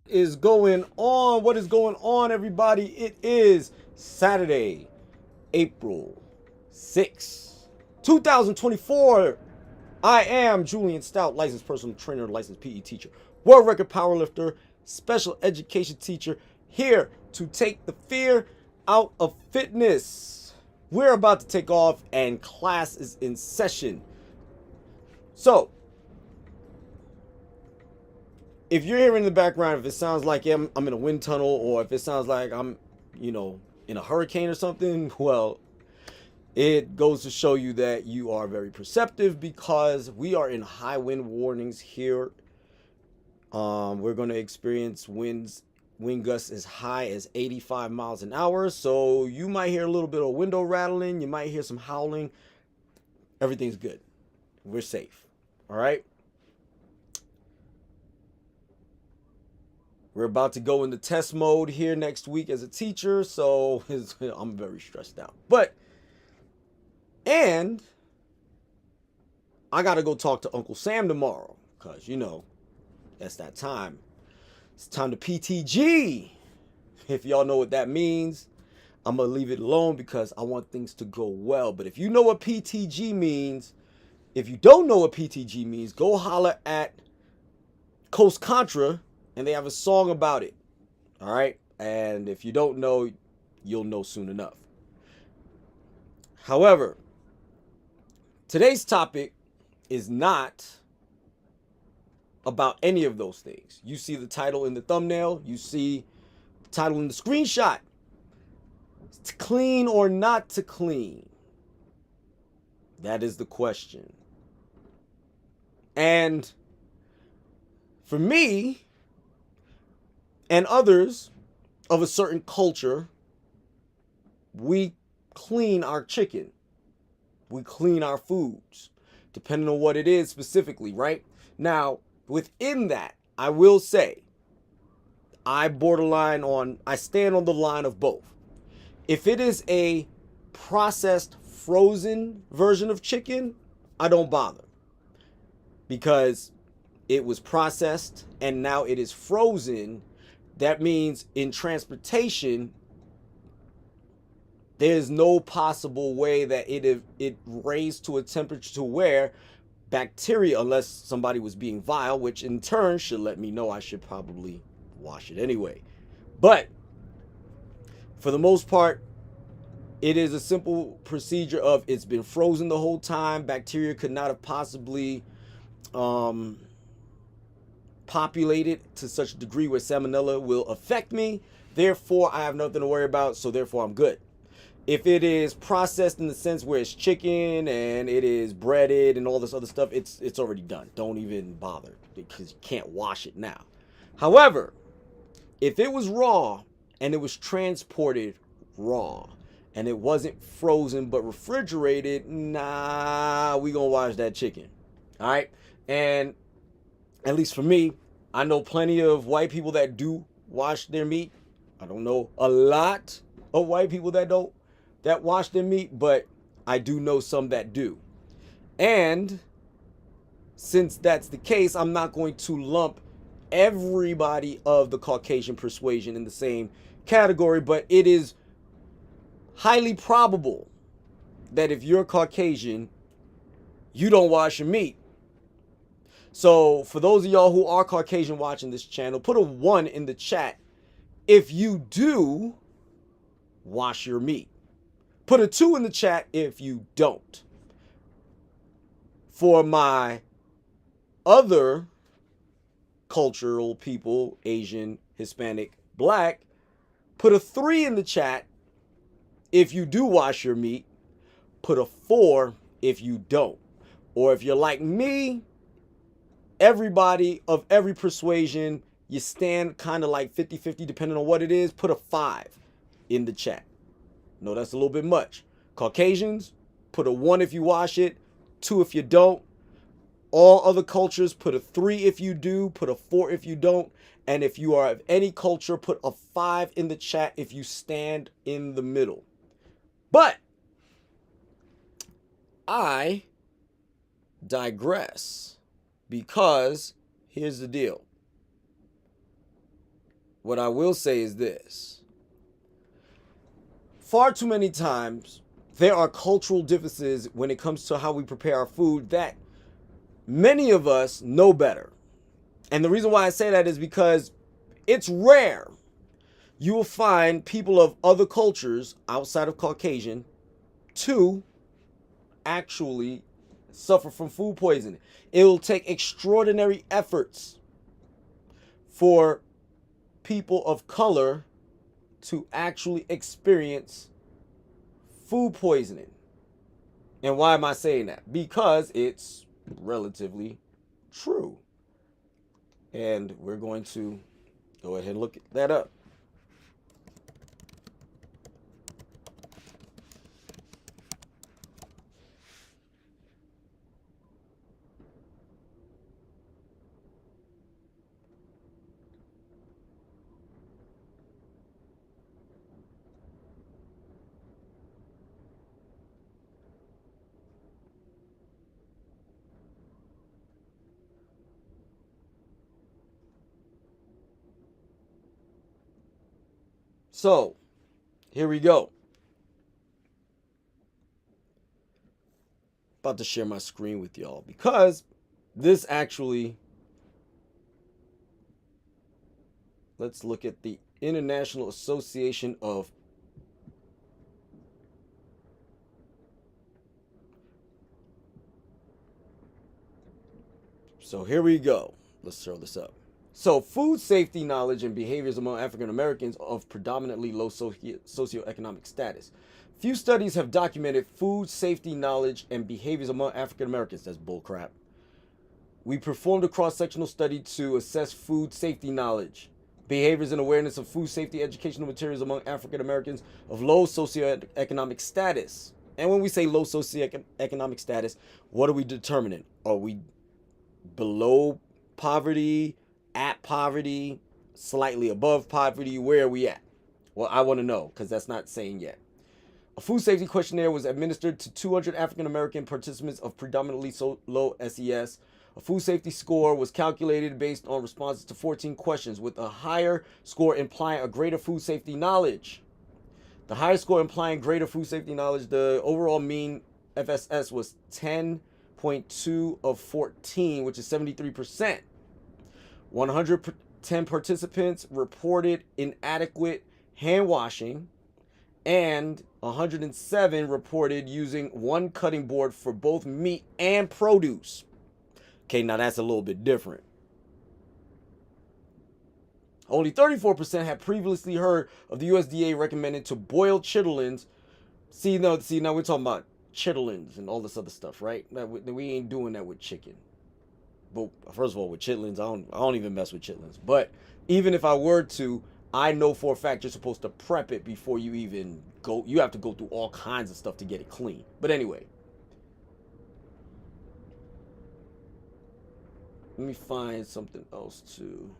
Is going on? What is going on, everybody? It is Saturday, April 6th, 2024. I am Julien Stoutt, licensed personal trainer, licensed PE teacher, world record powerlifter, special education teacher, here to take the fear out of fitness. We're about to take off and class is in session. So, if you're hearing in the background, if it sounds like I'm in a wind tunnel, or if it sounds like I'm, in a hurricane or something, well, it goes to show you that you are very perceptive, because we are in high wind warnings here. We're going to experience wind gusts as high as 85 miles an hour. So you might hear a little bit of window rattling. You might hear some howling. Everything's good. We're safe. All right. We're about to go into test mode here next week as a teacher, so I'm very stressed out. And I got to go talk to Uncle Sam tomorrow, because, that's that time. It's time to PTG. If y'all know what that means, I'm going to leave it alone because I want things to go well. But if you know what PTG means, if you don't know what PTG means, go holler at Coast Contra, and they have a song about it. All right. And if you don't know, you'll know soon enough. However, today's topic is not about any of those things. You see the title in the thumbnail. You see the title in the screenshot. To clean or not to clean? That is the question. And for me, and others of a certain culture, we clean our chicken. We clean our foods, depending on what it is specifically, right? Now, within that, I will say, I stand on the line of both. If it is a processed, frozen version of chicken, I don't bother. Because it was processed and now it is frozen. That means in transportation, there's no possible way that it raised to a temperature to where bacteria, unless somebody was being vile, which in turn should let me know I should probably wash it anyway. But for the most part, it is a simple procedure of it's been frozen the whole time. Bacteria could not have possibly populated to such a degree where salmonella will affect me. Therefore, I have nothing to worry about, so therefore I'm good. If it is processed in the sense where it's chicken and it is breaded and all this other stuff, it's already done. Don't even bother, because you can't wash it now. However, if it was raw and it was transported raw and it wasn't frozen but refrigerated, nah, we gonna wash that chicken. All right. And at least for me, I know plenty of white people that do wash their meat. I don't know a lot of white people that wash their meat, but I do know some that do. And since that's the case, I'm not going to lump everybody of the Caucasian persuasion in the same category, but it is highly probable that if you're Caucasian, you don't wash your meat. So for those of y'all who are Caucasian watching this channel, put a 1 in the chat if you do wash your meat. Put a 2 in the chat if you don't. For my other cultural people, Asian, Hispanic, Black, put a 3 in the chat if you do wash your meat. Put a 4 if you don't. Or if you're like me, everybody of every persuasion, you stand kind of like 50-50 depending on what it is, put a 5 in the chat. No, that's a little bit much. Caucasians, put a 1 if you wash it, 2 if you don't. All other cultures, put a 3 if you do, put a 4 if you don't. And if you are of any culture, put a 5 in the chat if you stand in the middle. But I digress, because here's the deal. What I will say is this. Far too many times, there are cultural differences when it comes to how we prepare our food that many of us know better. And the reason why I say that is because it's rare you will find people of other cultures outside of Caucasian to actually suffer from food poisoning. It will take extraordinary efforts for people of color to actually experience food poisoning. And why am I saying that? Because it's relatively true. And we're going to go ahead and look that up. So, here we go. About to share my screen with y'all because this actually, let's look at the International Association of So here we go. Let's throw this up. So food safety knowledge and behaviors among African Americans of predominantly low socioeconomic status. Few studies have documented food safety knowledge and behaviors among African Americans. That's bullcrap. We performed a cross-sectional study to assess food safety knowledge, behaviors and awareness of food safety educational materials among African Americans of low socioeconomic status. And when we say low socioeconomic status, what are we determining? Are we below poverty, at poverty, slightly above poverty? Where are we at? Well, I want to know, because that's not saying yet. A food safety questionnaire was administered to 200 African American participants of predominantly low SES. A food safety score was calculated based on responses to 14 questions, with a higher score implying a greater food safety knowledge. The higher score implying greater food safety knowledge, the overall mean FSS was 10.2 of 14, which is 73%. 110 participants reported inadequate hand washing, and 107 reported using one cutting board for both meat and produce. Okay, now that's a little bit different. Only 34% had previously heard of the USDA recommended to boil chitlins. See, now we're talking about chitlins and all this other stuff, right? We ain't doing that with chicken. But first of all, with chitlins, I don't even mess with chitlins. But even if I were to, I know for a fact you're supposed to prep it before you even go. You have to go through all kinds of stuff to get it clean. But anyway, let me find something else too.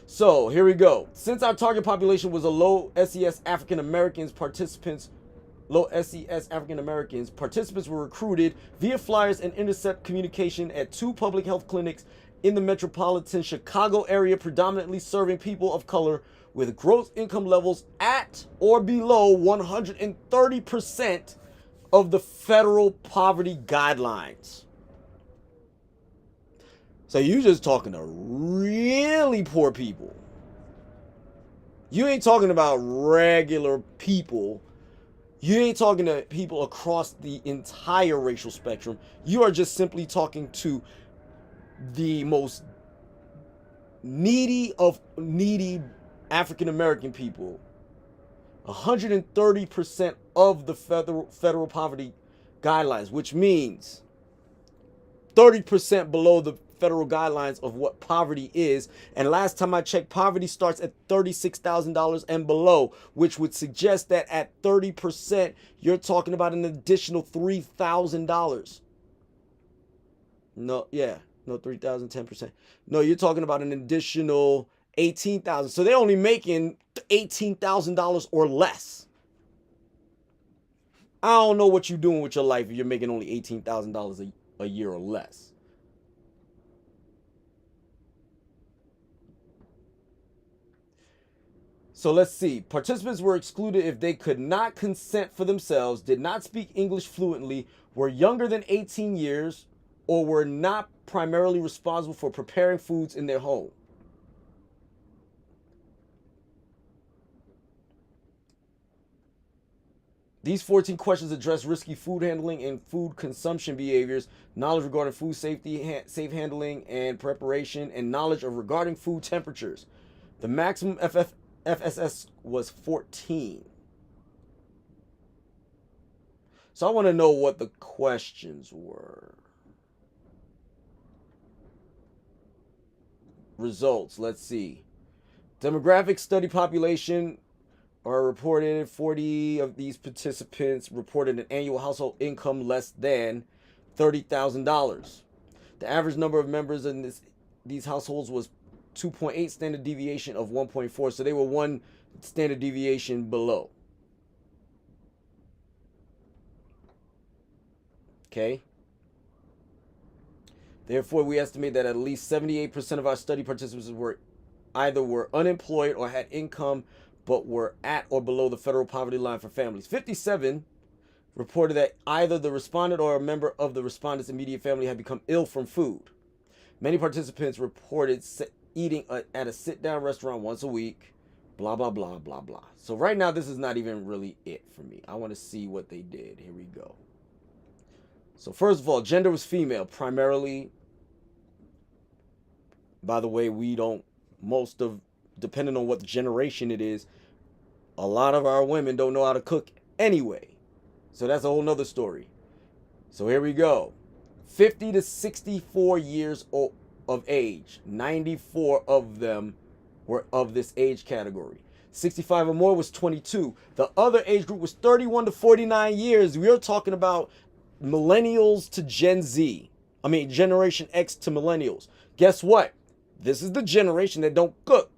So here we go. Since our target population was a low SES African Americans, participants were recruited via flyers and intercept communication at 2 public health clinics in the metropolitan Chicago area, predominantly serving people of color with gross income levels at or below 130% of the federal poverty guidelines. So you're just talking to really poor people. You ain't talking about regular people. You ain't talking to people across the entire racial spectrum. You are just simply talking to the most needy of needy African American people. 130% of the federal poverty guidelines, which means 30% below the federal guidelines of what poverty is. And last time I checked, poverty starts at $36,000 and below, which would suggest that at 30%, you're talking about an additional $3,000. No, yeah, no, 3,000, 10%. No, you're talking about an additional 18,000. So they're only making $18,000 or less. I don't know what you're doing with your life if you're making only $18,000 a year or less. So let's see. Participants were excluded if they could not consent for themselves, did not speak English fluently, were younger than 18 years, or were not primarily responsible for preparing foods in their home. These 14 questions address risky food handling and food consumption behaviors, knowledge regarding food safety, safe handling and preparation, and knowledge of regarding food temperatures. The maximum FSS was 14. So I want to know what the questions were. Results, let's see. Demographic study population are reported. 40 of these participants reported an annual household income less than $30,000. The average number of members in these households was 2.8, standard deviation of 1.4. So they were 1 standard deviation below. Okay. Therefore, we estimate that at least 78% of our study participants were either unemployed or had income but were at or below the federal poverty line for families. 57 reported that either the respondent or a member of the respondent's immediate family had become ill from food. Many participants reported eating at a sit-down restaurant once a week, blah, blah, blah, blah, blah. So right now, this is not even really it for me. I want to see what they did. Here we go. So first of all, gender was female, primarily. By the way, depending on what generation it is, a lot of our women don't know how to cook anyway. So that's a whole nother story. So here we go. 50 to 64 years of age. 94 of them were of this age category. 65 or more was 22. The other age group was 31 to 49 years. We are talking about millennials to Gen Z. I mean, Generation X to millennials. Guess what? This is the generation that don't cook.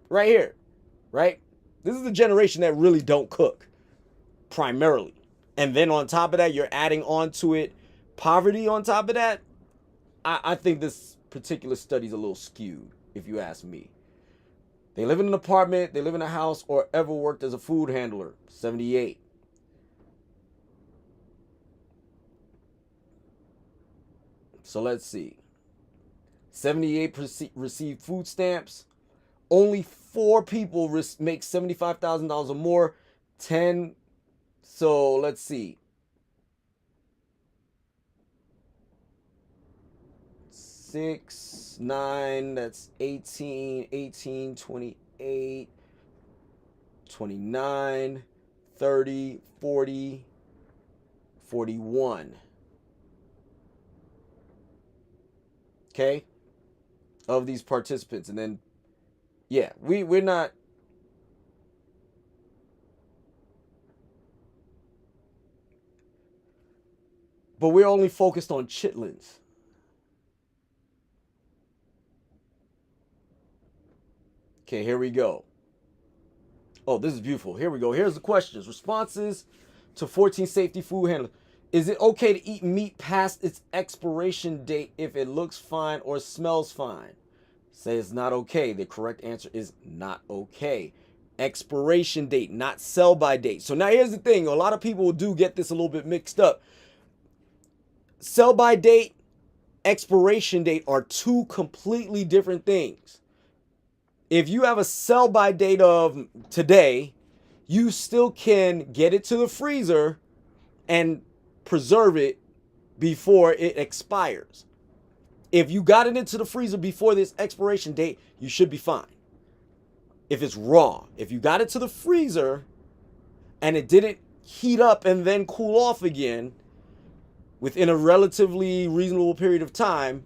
Right here. Right? This is the generation that really don't cook. Primarily. And then on top of that, you're adding on to it poverty on top of that. I think this particular study is a little skewed, if you ask me. They live in an apartment, they live in a house, or ever worked as a food handler. 78. So let's see. 78 received food stamps. Only 4 people make $75,000 or more. 10. So let's see. 6, 9, that's 18, 18, 28, 29, 30, 40, 41. okay, of these participants. And then, yeah, we're not. But we're only focused on chitlins. Okay, here we go. Oh, this is beautiful. Here we go. Here's the questions. Responses to 14 safety food handlers. Is it okay to eat meat past its expiration date if it looks fine or smells fine? Say it's not okay. The correct answer is not okay. Expiration date, not sell by date. So now here's the thing. A lot of people do get this a little bit mixed up. Sell by date, expiration date are two completely different things. If you have a sell by date of today, you still can get it to the freezer and preserve it before it expires. If you got it into the freezer before this expiration date, you should be fine. If it's raw, if you got it to the freezer and it didn't heat up and then cool off again within a relatively reasonable period of time,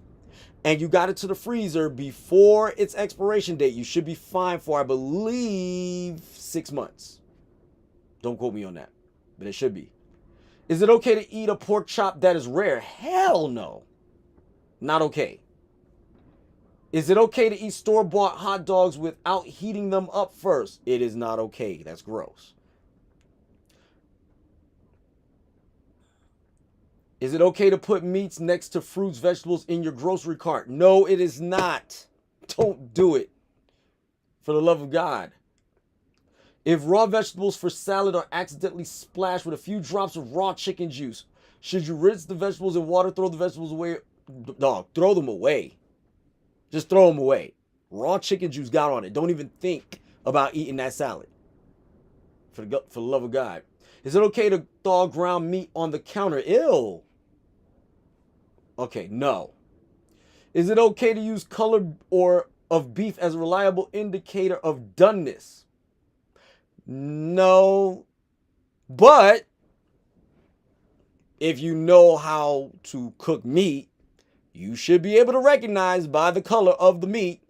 and you got it to the freezer before its expiration date, you should be fine for, I believe, 6 months. Don't quote me on that, but it should be. Is it okay to eat a pork chop that is rare? Hell no. Not okay. Is it okay to eat store-bought hot dogs without heating them up first? It is not okay. That's gross. Is it okay to put meats next to fruits, vegetables in your grocery cart? No, it is not. Don't do it. For the love of God. If raw vegetables for salad are accidentally splashed with a few drops of raw chicken juice, should you rinse the vegetables in water, throw the vegetables away? Dog, throw them away. Just throw them away. Raw chicken juice got on it. Don't even think about eating that salad. For the love of God. Is it okay to thaw ground meat on the counter? Ew. Okay, no. Is it okay to use color or of beef as a reliable indicator of doneness? No. But if you know how to cook meat, you should be able to recognize by the color of the meat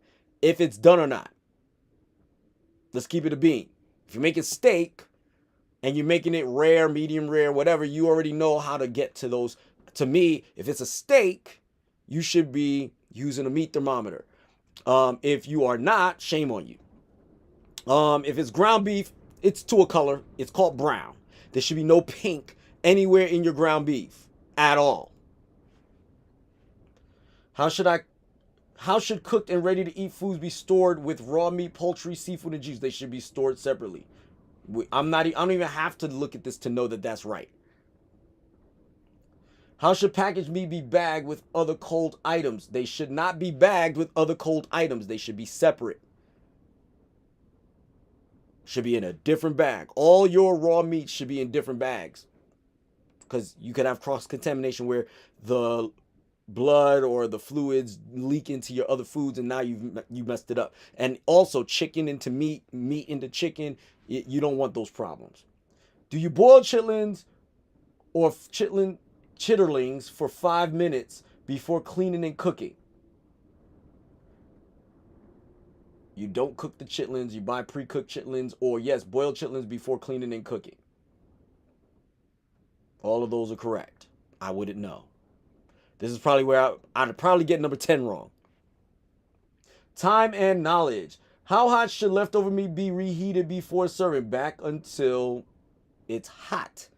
if it's done or not. Let's keep it a bean. If you're making steak and you're making it rare, medium rare, whatever, you already know how to get to those. To me, if it's a steak, you should be using a meat thermometer. If you are not, shame on you. If it's ground beef, it's to a color. It's called brown. There should be no pink anywhere in your ground beef at all. How should cooked and ready to eat foods be stored with raw meat, poultry, seafood, and juice? They should be stored separately. I don't even have to look at this to know that that's right. How should packaged meat be bagged with other cold items? They should not be bagged with other cold items. They should be separate. Should be in a different bag. All your raw meat should be in different bags. Because you could have cross-contamination where the blood or the fluids leak into your other foods and now you messed it up. And also chicken into meat, meat into chicken. You don't want those problems. Do you boil chitlins or chitterlings for 5 minutes before cleaning and cooking? You don't cook the chitlins. You buy pre-cooked chitlins, or yes, boil chitlins before cleaning and cooking. All of those are correct. I wouldn't know. This is probably where I'd probably get number 10 wrong. Time and knowledge. How hot should leftover meat be reheated before serving? Back until it's hot.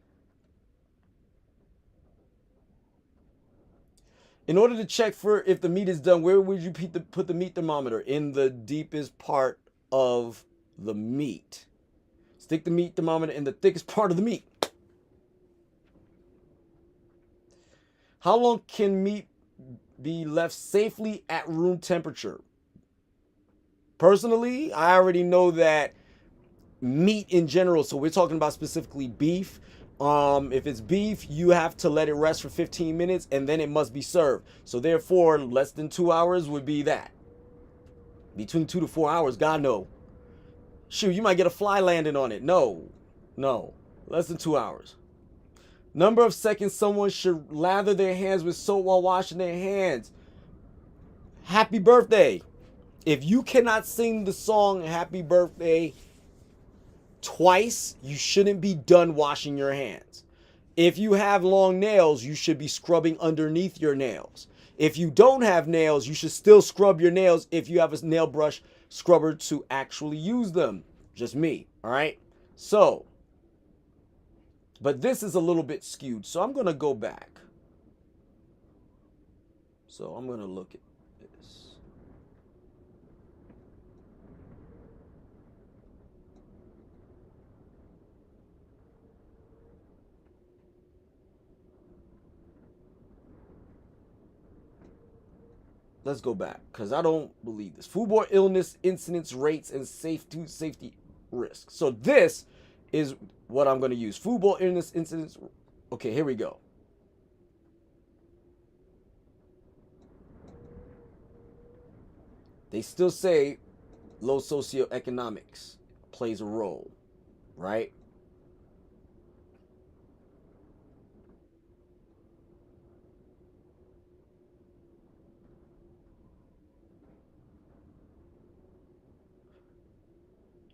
In order to check for if the meat is done, where would you put the meat thermometer? In the deepest part of the meat. Stick the meat thermometer in the thickest part of the meat. How long can meat be left safely at room temperature? Personally, I already know that meat in general, so we're talking about specifically beef. If it's beef, you have to let it rest for 15 minutes and then it must be served. So therefore, less than 2 hours would be that. Between 2 to 4 hours, God no. Shoot, you might get a fly landing on it. No. Less than 2 hours. Number of seconds someone should lather their hands with soap while washing their hands. Happy birthday. If you cannot sing the song Happy Birthday twice, you shouldn't be done washing your hands. If you have long nails, you should be scrubbing underneath your nails. If you don't have nails, you should still scrub your nails if you have a nail brush scrubber to actually use them. Just me, all right? So, but this is a little bit skewed, so I'm going to go back. So I'm going to look at this. Let's go back because I don't believe this. Foodborne illness incidence rates and safety risks. So this is what I'm going to use. Foodborne illness incidence. Okay, here we go. They still say low socioeconomics plays a role, right?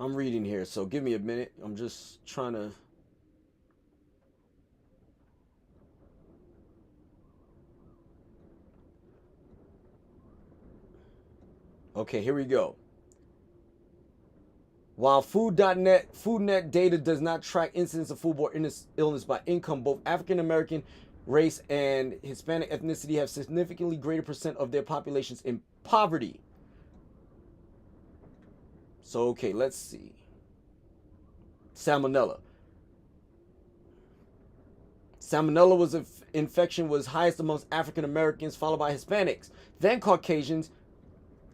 I'm reading here, so give me a minute. I'm just trying to. Okay, here we go. While FoodNet data does not track incidence of foodborne illness by income, both African American race and Hispanic ethnicity have significantly greater percent of their populations in poverty. So, okay, let's see. Salmonella. Salmonella infection was highest amongst African Americans, followed by Hispanics, then Caucasians.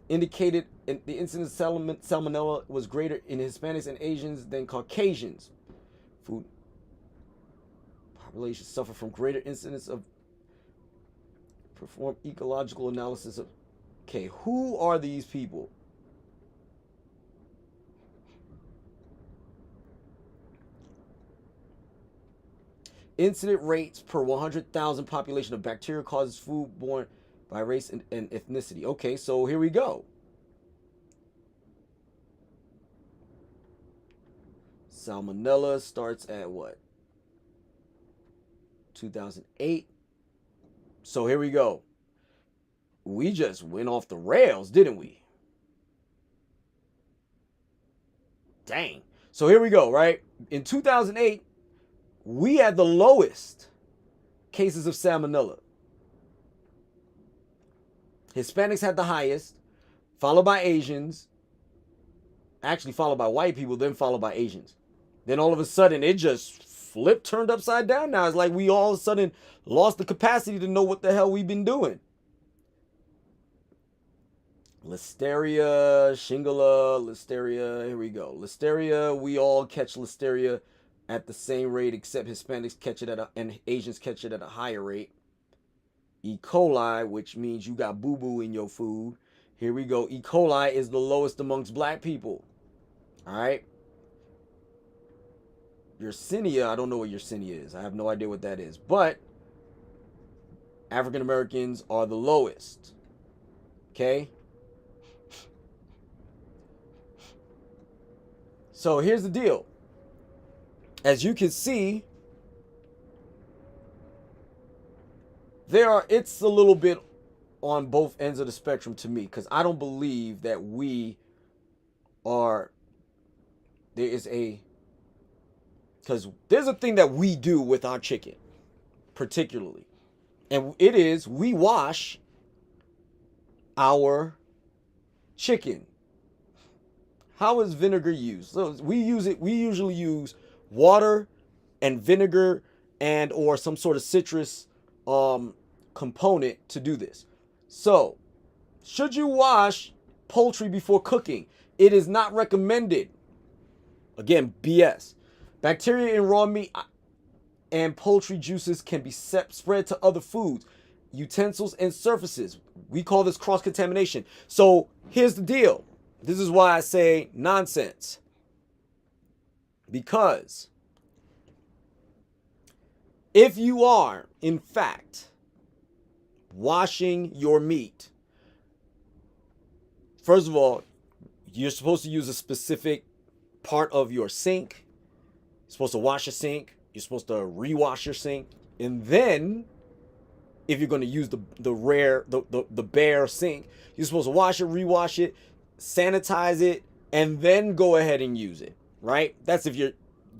Indicated the incidence of salmonella was greater in Hispanics and Asians than Caucasians. Food populations suffer from greater incidence of. Perform ecological analysis of. Okay, who are these people? Incident rates per 100,000 population of bacteria causes foodborne by race and ethnicity. Okay, so here we go. Salmonella starts at what? 2008. So here we go. We just went off the rails, didn't we? Dang. So here we go, right? In 2008, we had the lowest cases of salmonella. Hispanics had the highest, followed by Asians, actually followed by white people, then followed by Asians. Then all of a sudden, it just flipped, turned upside down now. It's like we all of a sudden lost the capacity to know what the hell we've been doing. Listeria, Shingles, Listeria, here we go. Listeria, we all catch Listeria at the same rate, except Hispanics catch it and Asians catch it at a higher rate. E. coli, which means you got boo-boo in your food. Here we go. E. coli is the lowest amongst black people. All right. Yersinia, I don't know what Yersinia is. I have no idea what that is. But African Americans are the lowest. Okay. So here's the deal. As you can see, it's a little bit on both ends of the spectrum to me, because I don't believe that because there's a thing that we do with our chicken, particularly. And it is, we wash our chicken. How is vinegar used? So we usually use water and vinegar and or some sort of citrus component to do this. So, should you wash poultry before cooking? It is not recommended. Again, BS. Bacteria in raw meat and poultry juices can be spread to other foods, utensils, and surfaces. We call this cross-contamination. So, here's the deal. This is why I say nonsense. Because if you are, in fact, washing your meat, first of all, you're supposed to use a specific part of your sink. You're supposed to wash your sink. You're supposed to rewash your sink. And then, if you're going to use the bare sink, you're supposed to wash it, rewash it, sanitize it, and then go ahead and use it, right? That's if you're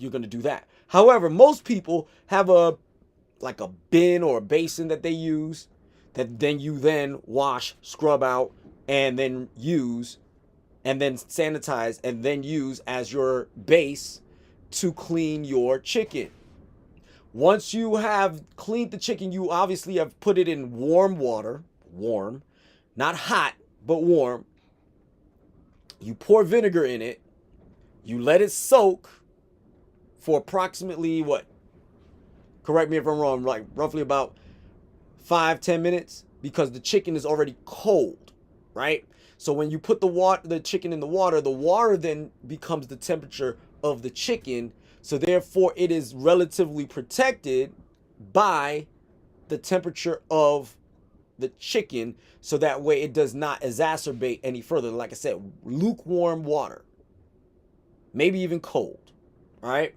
going to do that. However, most people have a bin or a basin that they use that then you then wash, scrub out, and then use, and then sanitize, and then use as your base to clean your chicken. Once you have cleaned the chicken, you obviously have put it in warm water, warm, not hot, but warm. You pour vinegar in it. You let it soak for approximately what? Correct me if I'm wrong, like roughly about 5-10 minutes, because the chicken is already cold, right? So when you put the chicken in the water then becomes the temperature of the chicken. So therefore it is relatively protected by the temperature of the chicken, so that way it does not exacerbate any further. Like I said, lukewarm water, maybe even cold, all right?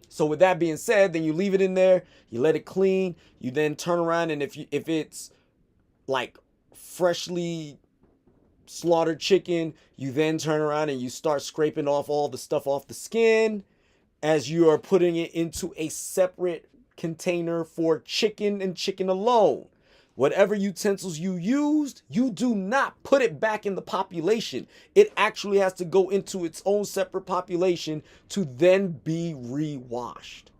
So with that being said, then you leave it in there, you let it clean, you then turn around, and if it's like freshly slaughtered chicken, you then turn around and you start scraping off all the stuff off the skin as you are putting it into a separate container for chicken and chicken alone. Whatever utensils you used, you do not put it back in the population. It actually has to go into its own separate population to then be re-washed.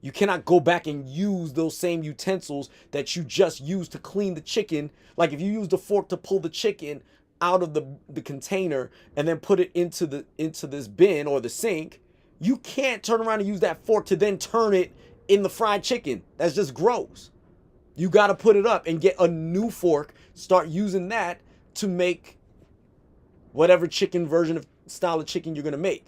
You cannot go back and use those same utensils that you just used to clean the chicken. Like if you used a fork to pull the chicken out of the container and then put it into this bin or the sink, you can't turn around and use that fork to then turn it in the fried chicken. That's just gross. You got to put it up and get a new fork, start using that to make whatever chicken version of style of chicken you're going to make.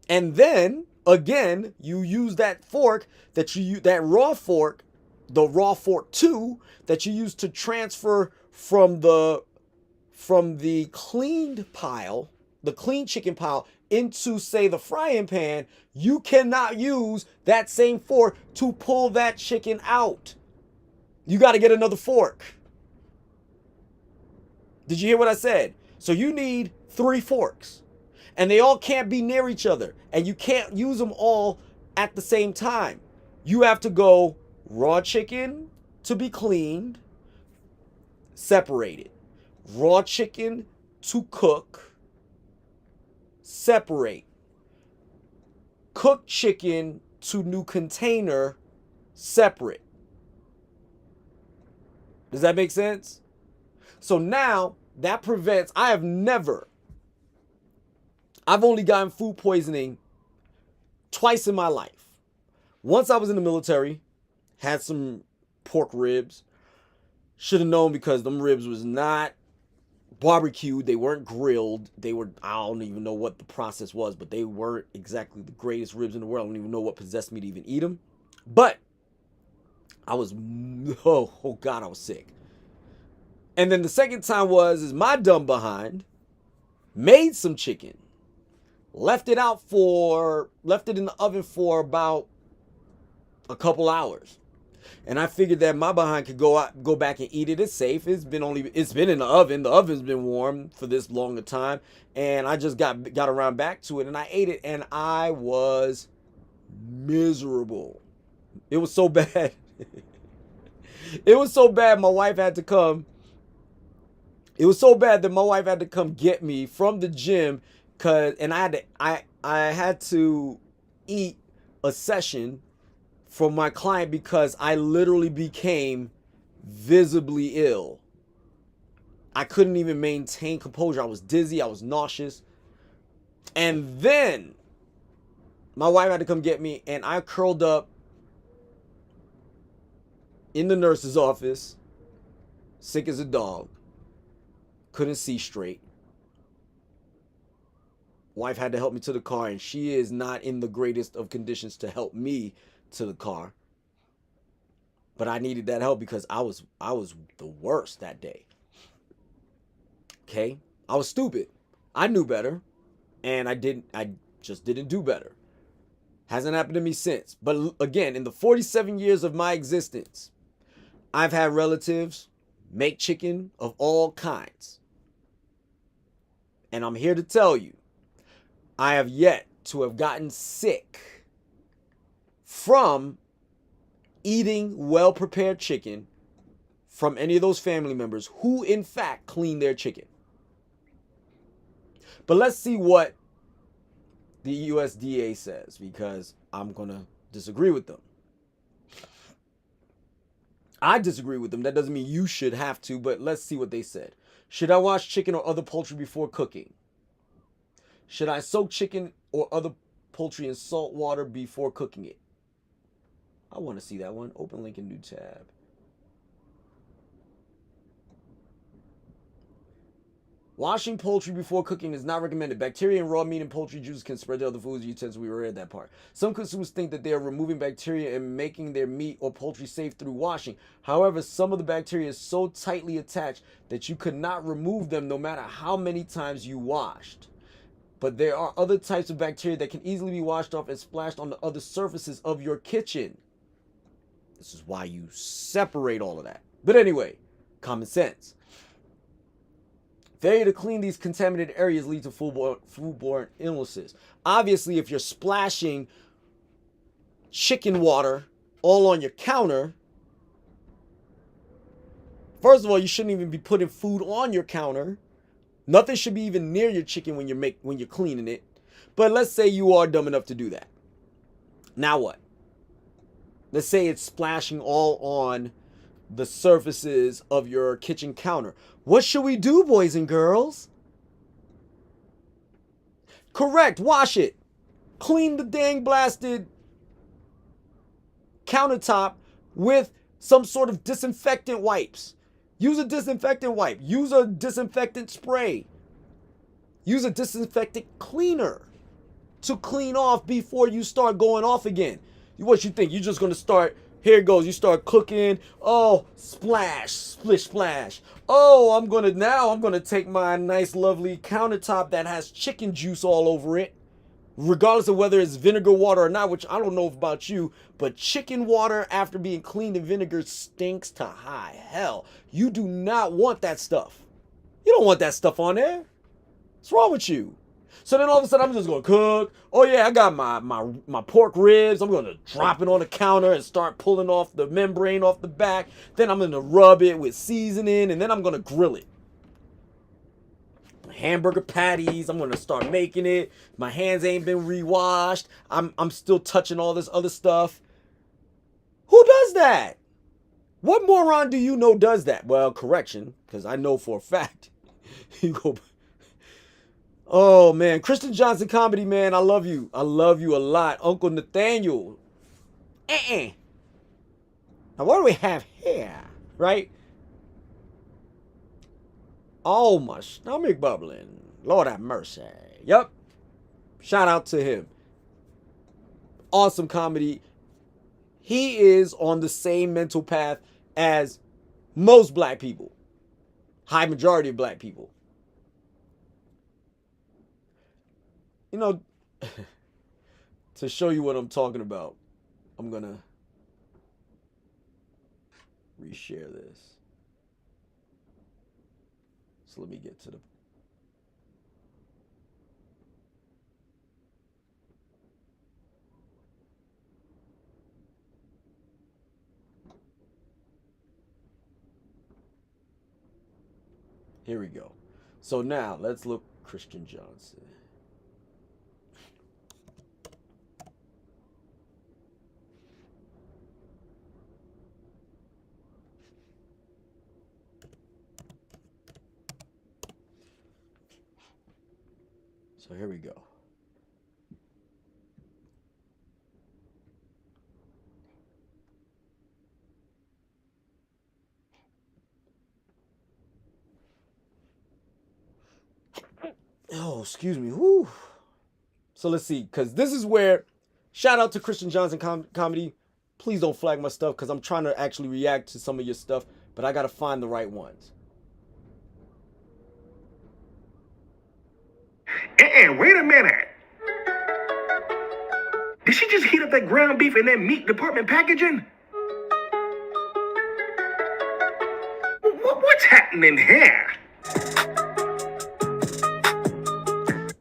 And then again, you use that fork that raw fork, the raw fork 2 that you use to transfer from the cleaned pile, the clean chicken pile, into, say, the frying pan. You cannot use that same fork to pull that chicken out. You got to get another fork. Did you hear what I said? So you need 3 forks, and they all can't be near each other, and you can't use them all at the same time. You have to go raw chicken to be cleaned, separated. Raw chicken to cook, separate. Cooked chicken to new container, separate. Does that make sense? So now that prevents, I've only gotten food poisoning twice in my life. Once I was in the military, had some pork ribs. Should have known, because them ribs was not barbecued, they weren't grilled, they were, I don't even know what the process was, but they weren't exactly the greatest ribs in the world. I don't even know what possessed me to even eat them. But I was, oh God, I was sick. And then the second time is my dumb behind made some chicken, left it in the oven for about a couple hours. And I figured that my behind could go back and eat it. It's safe. It's been in the oven. The oven's been warm for this long a time. And I just got around back to it, and I ate it, and I was miserable. It was so bad. It was so bad my wife had to come. It was so bad that my wife had to come get me from the gym, and I had to eat a session from my client because I literally became visibly ill. I couldn't even maintain composure. I was dizzy. I was nauseous. And then my wife had to come get me, and I curled up in the nurse's office, sick as a dog. Couldn't see straight. Wife had to help me to the car, and she is not in the greatest of conditions to help me to the car. But I needed that help because I was the worst that day. Okay? I was stupid. I knew better, and I just didn't do better. Hasn't happened to me since. But again, in the 47 years of my existence, I've had relatives make chicken of all kinds. And I'm here to tell you, I have yet to have gotten sick from eating well-prepared chicken from any of those family members who, in fact, clean their chicken. But let's see what the USDA says, because I'm going to disagree with them. I disagree with them. That doesn't mean you should have to, but let's see what they said. Should I wash chicken or other poultry before cooking? Should I soak chicken or other poultry in salt water before cooking it? I want to see that one. Open link in new tab. Washing poultry before cooking is not recommended. Bacteria in raw meat and poultry juices can spread to other foods and utensils. We read that part. Some consumers think that they are removing bacteria and making their meat or poultry safe through washing. However, some of the bacteria is so tightly attached that you could not remove them no matter how many times you washed. But there are other types of bacteria that can easily be washed off and splashed on the other surfaces of your kitchen. This is why you separate all of that. But anyway, common sense. Failure to clean these contaminated areas leads to foodborne illnesses. Obviously, if you're splashing chicken water all on your counter, first of all, you shouldn't even be putting food on your counter. Nothing should be even near your chicken when you're cleaning it. But let's say you are dumb enough to do that. Now what? Let's say it's splashing all on the surfaces of your kitchen counter. What should we do, boys and girls? Correct, wash it. Clean the dang blasted countertop with some sort of disinfectant wipes. Use a disinfectant wipe. Use a disinfectant spray. Use a disinfectant cleaner to clean off before you start going off again. What you think? You're just going to start... Here it goes. You start cooking. Oh, splash, splish, splash. Oh, I'm going to take my nice, lovely countertop that has chicken juice all over it, regardless of whether it's vinegar water or not, which I don't know about you, but chicken water after being cleaned in vinegar stinks to high hell. You do not want that stuff. You don't want that stuff on there. What's wrong with you? So then all of a sudden I'm just going to cook. Oh yeah, I got my pork ribs. I'm going to drop it on the counter and start pulling off the membrane off the back. Then I'm going to rub it with seasoning and then I'm going to grill it. Hamburger patties, I'm going to start making it. My hands ain't been rewashed. I'm still touching all this other stuff. Who does that? What moron do you know does that? Well, correction, because I know for a fact. You go... Oh, man. Kristen Johnson Comedy, man. I love you. I love you a lot. Uncle Nathaniel. Now, what do we have here? Right? Oh, my stomach bubbling. Lord have mercy. Yep. Shout out to him. Awesome comedy. He is on the same mental path as most black people. High majority of black people. You know, to show you what I'm talking about, I'm going to reshare this. So let me get to the... Here we go. So now let's look Kristen Johnson. So here we go. Oh, excuse me. Whew. So let's see, because this is where, shout out to Kristen Johnson Comedy. Please don't flag my stuff because I'm trying to actually react to some of your stuff, but I got to find the right ones. Wait a minute. Did she just heat up that ground beef in that meat department packaging? What's happening here?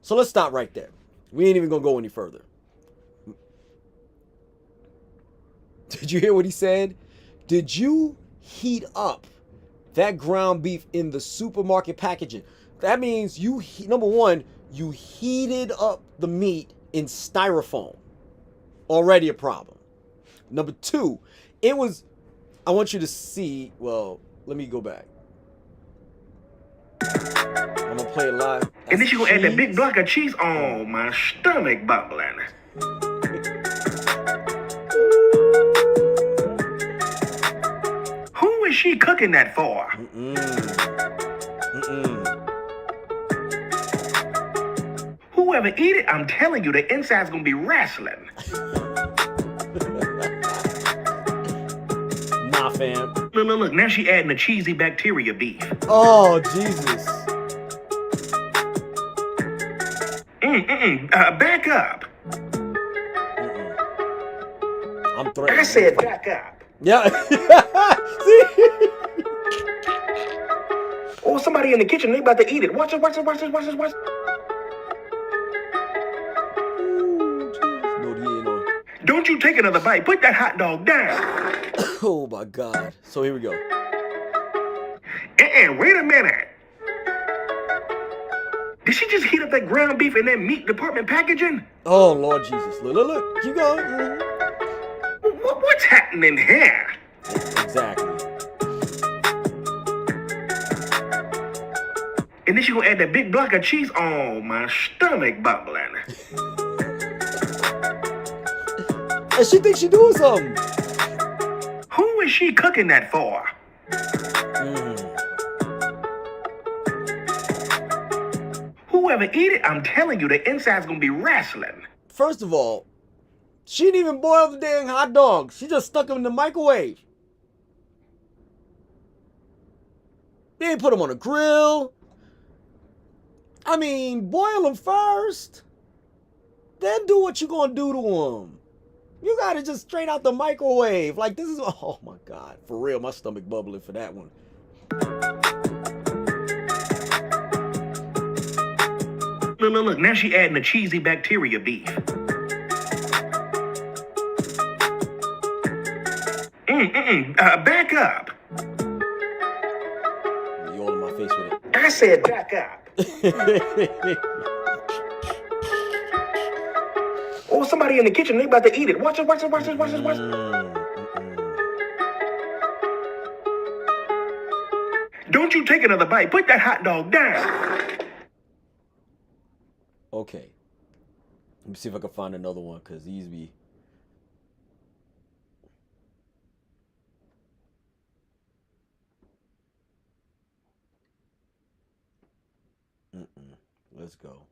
So let's stop right there. We ain't even going to go any further. Did you hear what he said? Did you heat up that ground beef in the supermarket packaging? That means you, number one, you heated up the meat in styrofoam. Already a problem. Number two, it was, I want you to see, well, let me go back. I'm going to play it live. That's and then she going to add that big cheese. block of cheese. Oh, my stomach bubbling. Who is she cooking that for? Whoever eat it, I'm telling you, the inside's gonna be wrestling. Nah, fam. Look, now she adding the cheesy bacteria beef. Oh, Jesus. Back up. I'm threatening. I said back up. Yeah. See? Oh, somebody in the kitchen, they about to eat it. Watch it. Ooh, no, he ain't on. Don't you take another bite. Put that hot dog down. Oh, my God. So here we go. Wait a minute. Did she just heat up that ground beef in that meat department packaging? Oh, Lord Jesus. Look. Keep going. What's happening here? Exactly. And then she gonna add that big block of cheese. Oh, my stomach bubbling. And she thinks she doing something. Who is she cooking that for? Whoever eat it, I'm telling you, the inside's gonna be wrestling. First of all, she didn't even boil the dang hot dogs. She just stuck them in the microwave. They ain't put them on a grill. I mean, boil them first. Then do what you gonna do to them. You got it just straight out the microwave. Like, this is, oh my God. For real, my stomach bubbling for that one. Look, now she adding the cheesy bacteria beef. Back up. You all in my face with it. I said back up. Oh, somebody in the kitchen, they about to eat it. Watch it. Don't you take another bite. Put that hot dog down. Okay. Let me see if I can find another one, because these be... Let's go.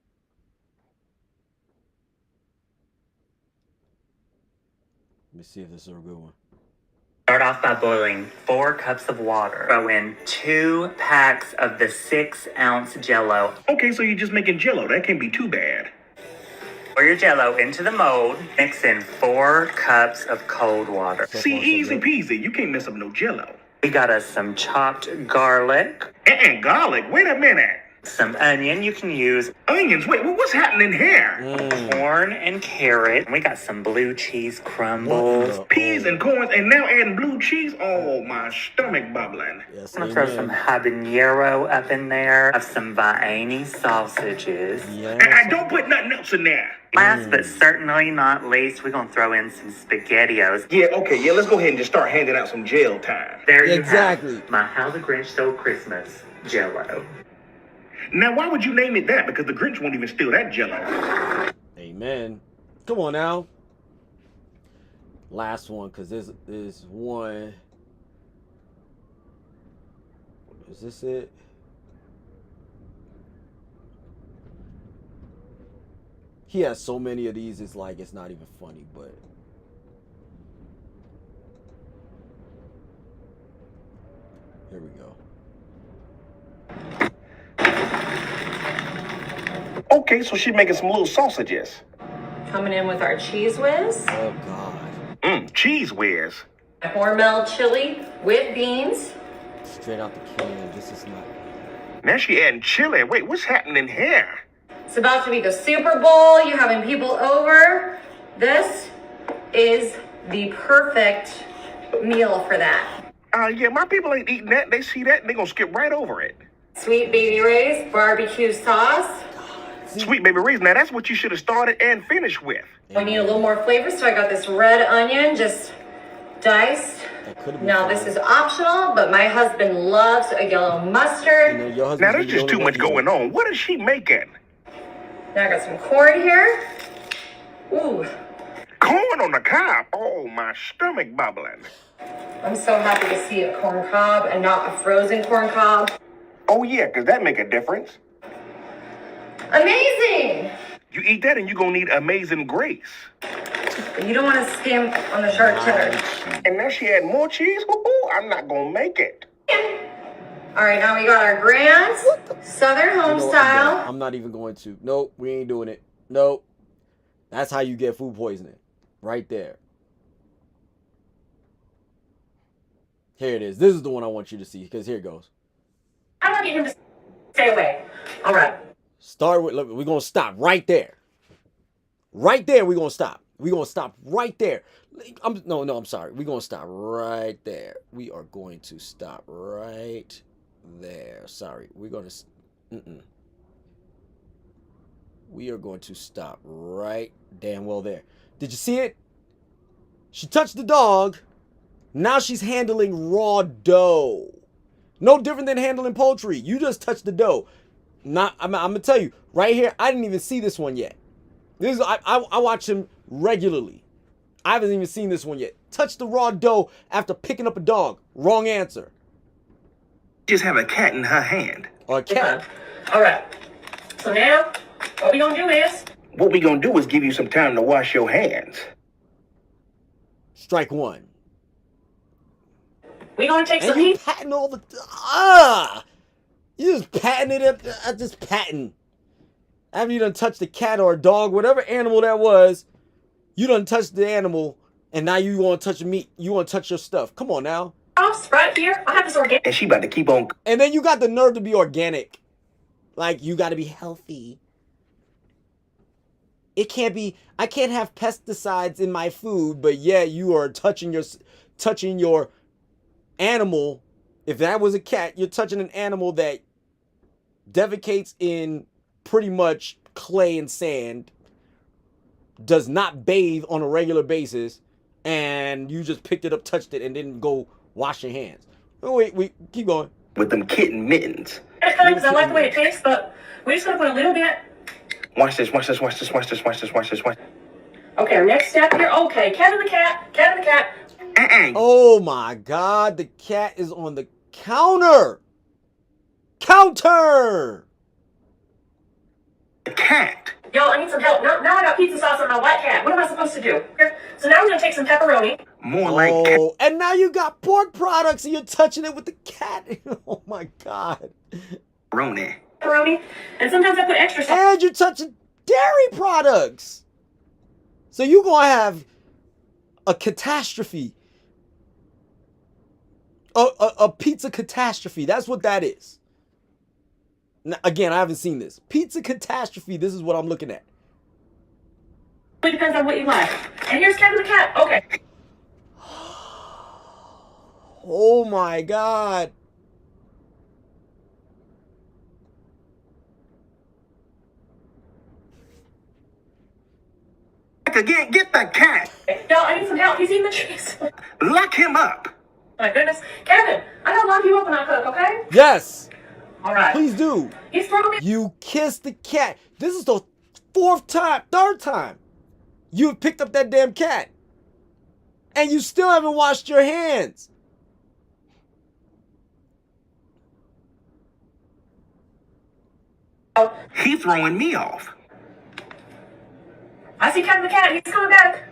Let me see if this is a good one. Start off by boiling 4 cups of water. Throw in 2 packs of the 6-ounce Jell-O. Okay, so you're just making Jell-O. That can't be too bad. Pour your Jell-O into the mold. Mix in 4 cups of cold water. See, easy peasy. You can't mess up no Jell-O. We got us some chopped garlic. Garlic? Wait a minute. Some onion you can use. Onions? Wait, what's happening here? Corn and carrot. We got some blue cheese crumbles. Peas and corn, and now adding blue cheese? Oh, my stomach bubbling. Yes, I'm gonna throw some habanero up in there. Have some Vienna sausages. I don't put nothing else in there. Last but certainly not least, we're gonna throw in some SpaghettiOs. Yeah, okay, let's go ahead and just start handing out some jail time. There you Exactly. have my How the Grinch Stole Christmas Jell-O. Now, why would you name it that? Because the Grinch won't even steal that Jell-O. Amen. Come on now. Last one, because there's one. Is this it? He has so many of these, it's like, it's not even funny, but Here we go. Okay, so she's making some little sausages. Coming in with our cheese whiz, Oh God. Cheese whiz. Hormel chili with beans. Straight out the can. This is not. Now she adding chili. Wait, what's happening here? It's about to be the Super Bowl. You're having people over. This is the perfect meal for that. Yeah, my people ain't eating that. They see that and they gonna skip right over it. Sweet Baby Ray's barbecue sauce. Sweet Baby Ray's. Now that's what you should have started and finished with. We need a little more flavor, so I got this red onion just diced. Now this is optional, but my husband loves a yellow mustard. Now there's just too much going on. What is she making? Now I got some corn here. Ooh, Corn on the cob. Oh, my stomach bubbling. I'm so happy to see a corn cob and not a frozen corn cob. Oh yeah, because that make a difference. Amazing! You eat that and you gonna need amazing grace. But you don't want to skimp on the sharp cheddar. And now she had more cheese? Woo-hoo, I'm not gonna make it. All right, now we got our grand Southern home style. I'm not even going to. Nope, we ain't doing it. Nope. That's how you get food poisoning. Right there. Here it is. This is the one I want you to see, because here it goes. I want to get him to stay away. All right. Start with, look, we're going to stop right there. Right there, we're going to stop. We're going to stop right there. I'm sorry. We're going to stop right there. We are going to stop right there. Sorry. We're going to, we are going to stop right damn well there. Did you see it? She touched the dog. Now she's handling raw dough. No different than handling poultry. You just touched the dough. I'm gonna tell you right here. I didn't even see this one yet. I watch him regularly. I haven't even seen this one yet. Touch the raw dough after picking up a dog. Wrong answer. Just have a cat in her hand. Or a cat. All right. So now, what we gonna do is... What we gonna do is give you some time to wash your hands. Strike one. We gonna take some And you heat. patting all the... You just patting it at just patting. After you done touched the cat or a dog, whatever animal that was, you done touched the animal, and now you want to touch the meat. You want to touch your stuff. Come on now. Right here, I have this organic. And she about to keep on. And then you got the nerve to be organic. Like, you got to be healthy. It can't be... I can't have pesticides in my food, but yeah, you are touching your animal. If that was a cat, you're touching an animal that defecates in pretty much clay and sand, does not bathe on a regular basis, and you just picked it up, touched it, and didn't go wash your hands. Oh, wait, keep going. With them kitten mittens. Because I like the way it tastes, but we're just gonna put a little bit. Watch this, watch this, watch this, watch this, watch this, watch this, watch. Okay, our next step here. Okay, cat and the cat. Oh my God, the cat is on the counter. Counter. The cat. Yo, I need some help. Now I got pizza sauce on my white cat. What am I supposed to do? So now we're gonna take some pepperoni. More like Oh, and now you got pork products and you're touching it with the cat. Oh my God. pepperoni. And sometimes I put extra sauce. And you're touching dairy products. So you're gonna have a catastrophe. A pizza catastrophe. That's what that is. Now, again, I haven't seen this. Pizza catastrophe. This is what I'm looking at. It depends on what you like. And here's Kevin the cat. Okay. Oh my God. Again, get the cat. Yo, I need some help. He's eating the cheese. Lock him up. My goodness. Kevin, I gotta lock you up when I cook, okay? Yes. All right. Please do. He's throwing me. You kissed the cat. This is the third time you have picked up that damn cat. And you still haven't washed your hands. He throwing me off. I see Kevin the cat. He's coming back.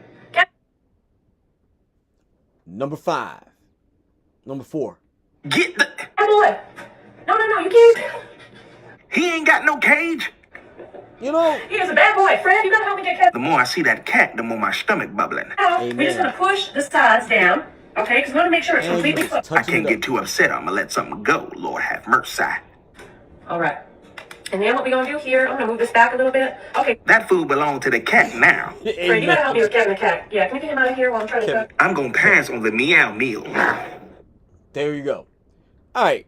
Number 5. Number 4. Get the... boy. No, you can't. He ain't got no cage. You know, He is a bad boy. Fred, you gotta help me get cat The more I see that cat, the more my stomach bubbling. out. Amen. We're just gonna push the sides down, okay? Because we want to make sure it's and you completely just closed. I touching can't it get up. too upset. I'm gonna let something go. Lord have mercy. All right. And then what we're gonna do here, I'm gonna move this back a little bit. Okay, That food belongs to the cat now. Fred, you gotta help me with Kevin the cat. Yeah, can we get him out of here while I'm trying to Kevin. cook? I'm gonna pass on the meow meal. There you go. All right.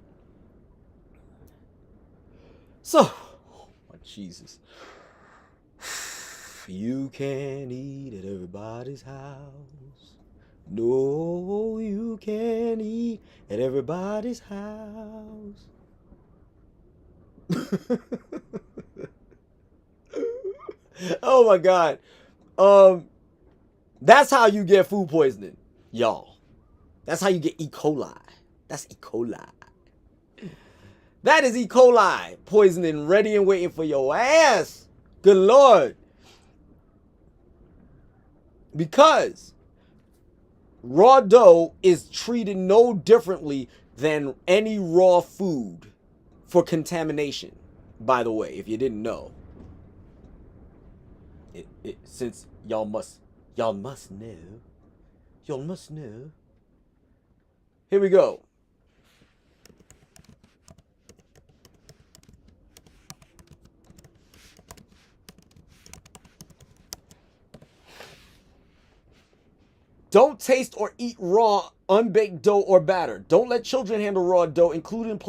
So, oh my Jesus. You can't eat at everybody's house. No, you can't eat at everybody's house. Oh my God. That's how you get food poisoning, y'all. That's how you get E. coli. That's E. coli. That is E. coli poisoning ready and waiting for your ass. Good Lord. Because raw dough is treated no differently than any raw food for contamination, by the way, if you didn't know. Since y'all must know. Y'all must know. Here we go. Don't taste or eat raw, unbaked dough or batter. Don't let children handle raw dough, including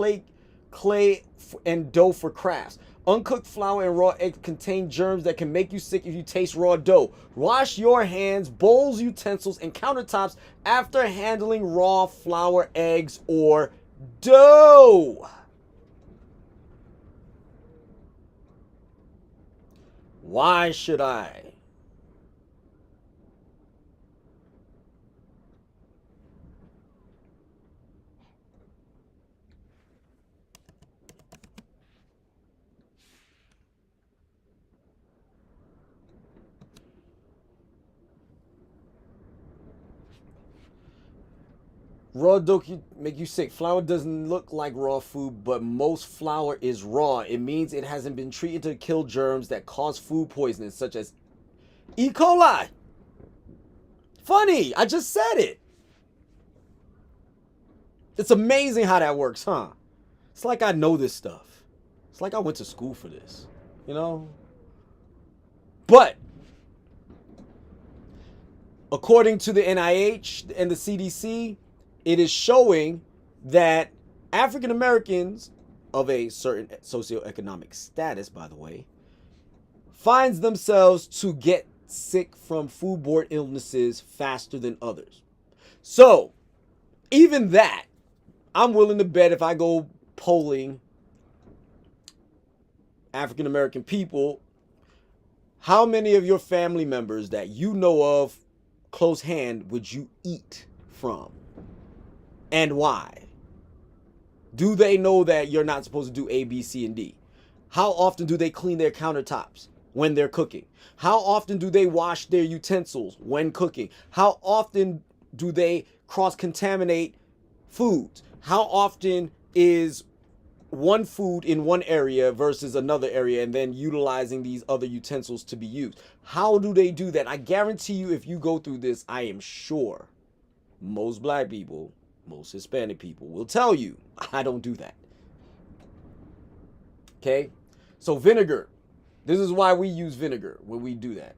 clay and dough for crafts. Uncooked flour and raw eggs contain germs that can make you sick if you taste raw dough. Wash your hands, bowls, utensils, and countertops after handling raw flour, eggs, or dough. Why should I? Raw dough can make you sick. Flour doesn't look like raw food, but most flour is raw. It means it hasn't been treated to kill germs that cause food poisoning, such as E. coli. Funny, I just said it. It's amazing how that works, huh? It's like I know this stuff. It's like I went to school for this, you know? But according to the NIH and the CDC, it is showing that African Americans of a certain socioeconomic status, by the way, finds themselves to get sick from foodborne illnesses faster than others. So, even that, I'm willing to bet if I go polling African American people, how many of your family members that you know of close hand would you eat from? And why? Do they know that you're not supposed to do A, B, C, and D? How often do they clean their countertops when they're cooking? How often do they wash their utensils when cooking? How often do they cross-contaminate foods? How often is one food in one area versus another area and then utilizing these other utensils to be used? How do they do that? I guarantee you, if you go through this, I am sure most black people, most Hispanic people will tell you, I don't do that. Okay? So vinegar. This is why we use vinegar when we do that.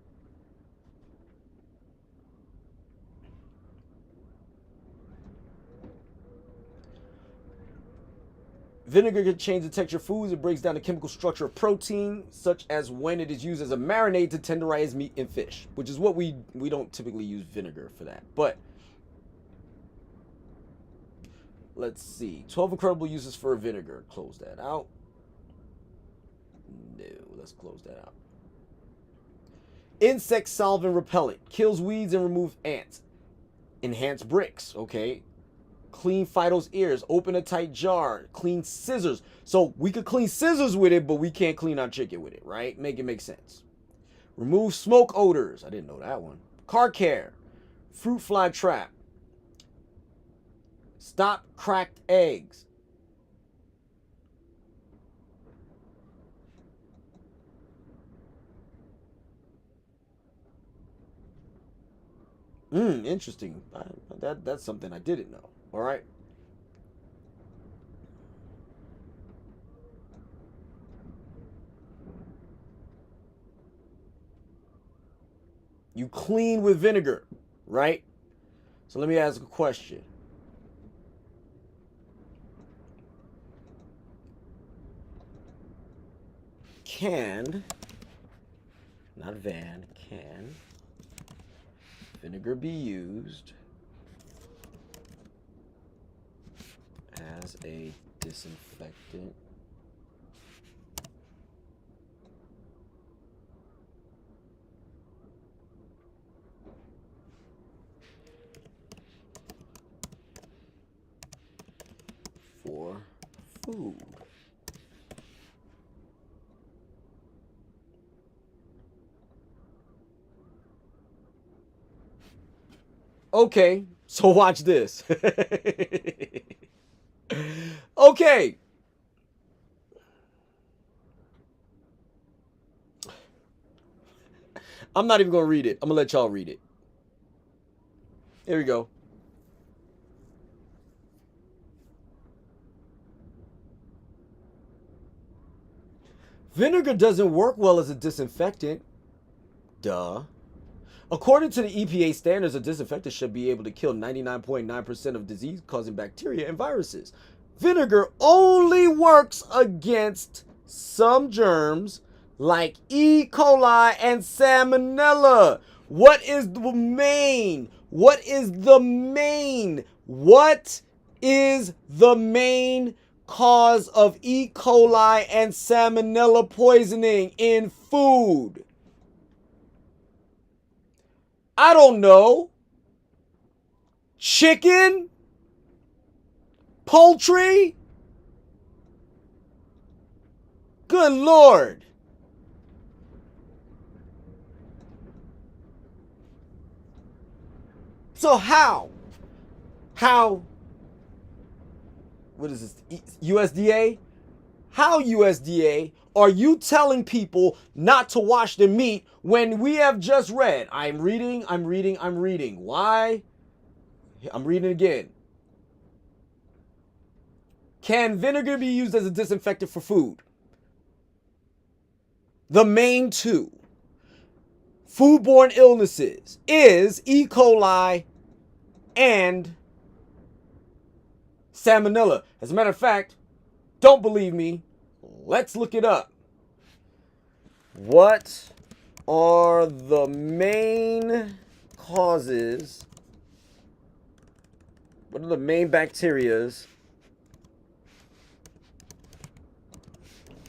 Vinegar can change the texture of foods. It breaks down the chemical structure of protein, such as when it is used as a marinade to tenderize meat and fish, which is what we don't typically use vinegar for that. But let's see. 12 incredible uses for vinegar. Close that out. No, let's close that out. Insect solvent repellent. Kills weeds and removes ants. Enhance bricks. Okay. Clean Fido's ears. Open a tight jar. Clean scissors. So we could clean scissors with it, but we can't clean our chicken with it, right? Make it make sense. Remove smoke odors. I didn't know that one. Car care. Fruit fly trap. Stop cracked eggs. Interesting. That's something I didn't know. All right. You clean with vinegar, right? So let me ask a question. Can vinegar be used as a disinfectant for food? Okay, so watch this. Okay. I'm not even going to read it. I'm going to let y'all read it. Here we go. Vinegar doesn't work well as a disinfectant. Duh. According to the EPA standards, a disinfectant should be able to kill 99.9% of disease-causing bacteria and viruses. Vinegar only works against some germs like E. coli and Salmonella. What is the main cause of E. coli and Salmonella poisoning in food? I don't know. Chicken? Poultry? Good Lord. So how? What is this? USDA? How, USDA, are you telling people not to wash their meat when we have just read? I'm reading. Why? I'm reading again. Can vinegar be used as a disinfectant for food? The main two foodborne illnesses is E. coli and Salmonella. As a matter of fact, don't believe me, let's look it up. What are the main causes? What are the main bacterias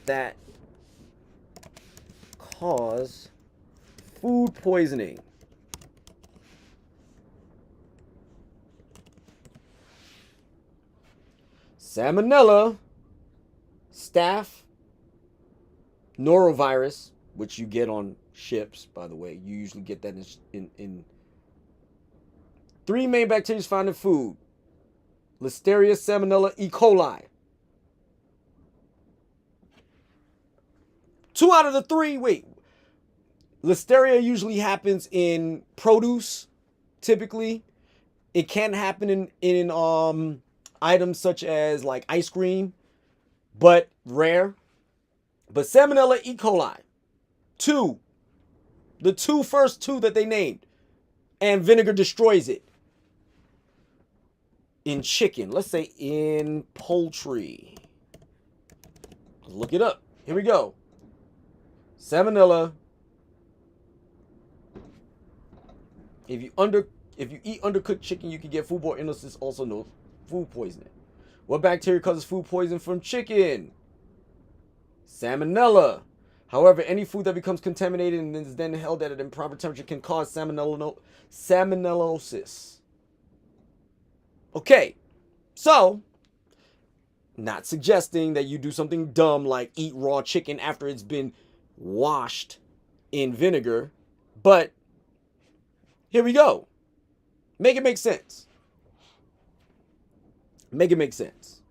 that cause food poisoning? Salmonella, staph, norovirus, which you get on ships, by the way. You usually get that in three main bacteria found in food: Listeria, Salmonella, E. coli. 2 out of the 3, wait. Listeria usually happens in produce, typically. It can happen in items such as like ice cream, but rare. But Salmonella, E. coli, 2. The first two that they named. And vinegar destroys it. In chicken, let's say in poultry. Look it up. Here we go. Salmonella. If you eat undercooked chicken, you can get foodborne illnesses, also known as food poisoning. What bacteria causes food poisoning from chicken? Salmonella. However, any food that becomes contaminated and is then held at an improper temperature can cause salmonellosis. Okay, so not suggesting that you do something dumb like eat raw chicken after it's been washed in vinegar, but here we go. Make it make sense. Make it make sense.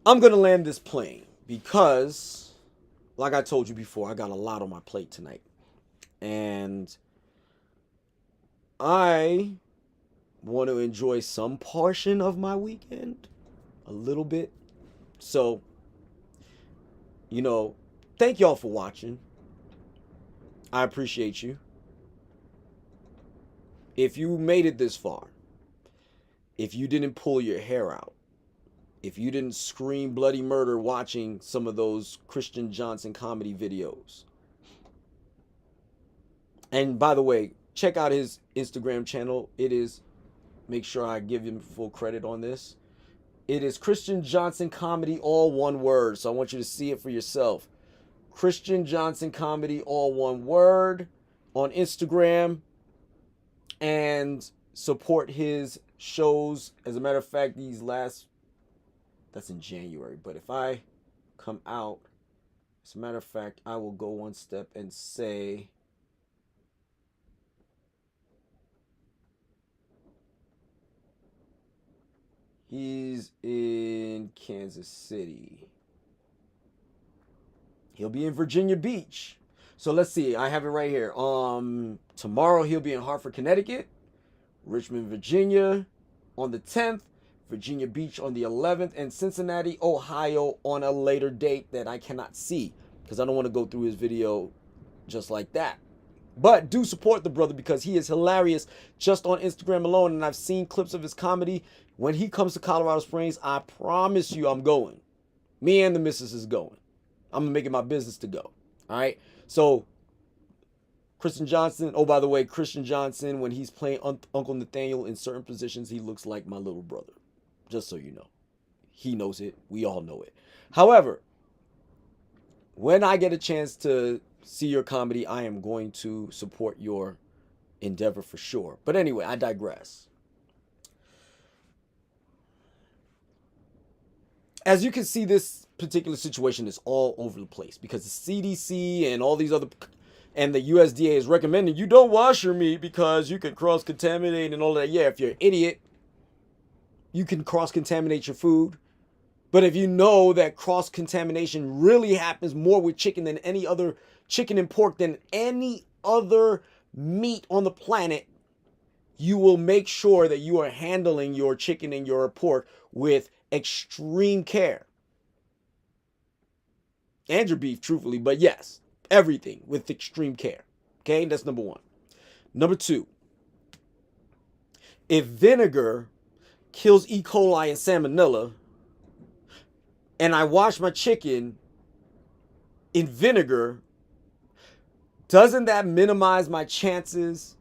I'm going to land this plane because, like I told you before, I got a lot on my plate tonight. And I want to enjoy some portion of my weekend, a little bit. So, thank y'all for watching. I appreciate you. If you made it this far, if you didn't pull your hair out, if you didn't scream bloody murder watching some of those Christian Johnson comedy videos. And by the way, check out his Instagram channel. Make sure I give him full credit on this. It is Christian Johnson Comedy, all one word. So I want you to see it for yourself. Christian Johnson Comedy, all one word, on Instagram. And support his shows. As a matter of fact, that's in January. But if I come out, as a matter of fact, I will go one step and say, he's in Kansas City. He'll be in Virginia Beach. So let's see. I have it right here. Tomorrow he'll be in Hartford, Connecticut, Richmond, Virginia on the 10th, Virginia Beach on the 11th, and Cincinnati, Ohio on a later date that I cannot see because I don't want to go through his video just like that. But do support the brother because he is hilarious just on Instagram alone, and I've seen clips of his comedy. When he comes to Colorado Springs, I promise you I'm going. Me and the missus is going. I'm going to make it my business to go. All right? So, Christian Johnson. Oh, by the way, Christian Johnson, when he's playing Uncle Nathaniel in certain positions, he looks like my little brother. Just so you know. He knows it. We all know it. However, when I get a chance to see your comedy, I am going to support your endeavor for sure. But anyway, I digress. As you can see, this particular situation is all over the place because the CDC and all these other, and the USDA is recommending you don't wash your meat because you could cross-contaminate and all that. Yeah, if you're an idiot, you can cross-contaminate your food. But if you know that cross-contamination really happens more with chicken than any other, chicken and pork than any other meat on the planet, you will make sure that you are handling your chicken and your pork with extreme care. And your beef, truthfully, but yes, everything with extreme care. Okay, that's number one. Number two, if vinegar kills E. coli and salmonella, and I wash my chicken in vinegar, doesn't that minimize my chances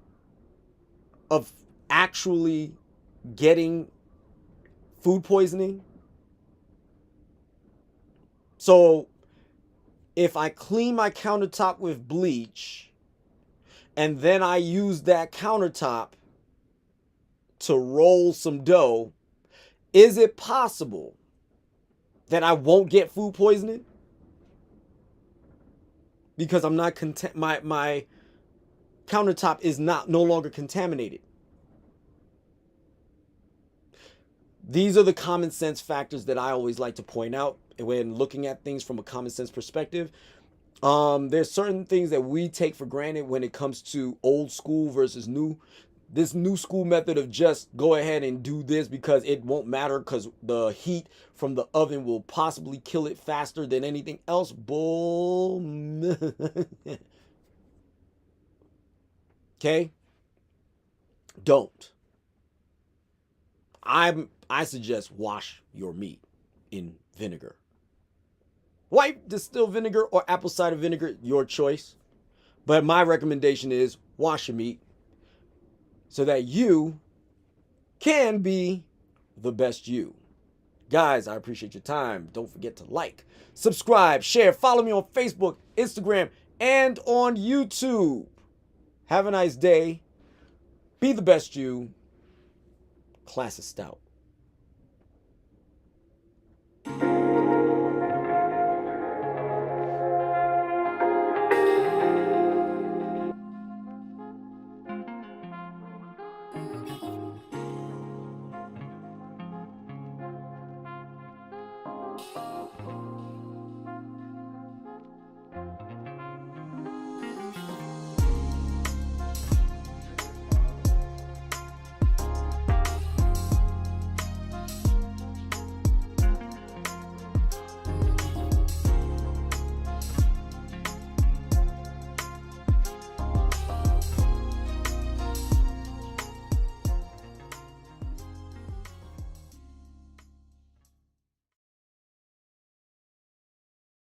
of actually getting food poisoning? So if I clean my countertop with bleach and then I use that countertop to roll some dough, is it possible that I won't get food poisoning? Because I'm not my countertop is no longer contaminated. These are the common sense factors that I always like to point out when looking at things from a common sense perspective. There's certain things that we take for granted when it comes to old school versus new. This new school method of just go ahead and do this because it won't matter because the heat from the oven will possibly kill it faster than anything else. Bull. Okay? Don't. I suggest wash your meat in vinegar. White distilled vinegar or apple cider vinegar, your choice. But my recommendation is wash your meat so that you can be the best you. Guys, I appreciate your time. Don't forget to like, subscribe, share, follow me on Facebook, Instagram, and on YouTube. Have a nice day. Be the best you. Class is Stoutt.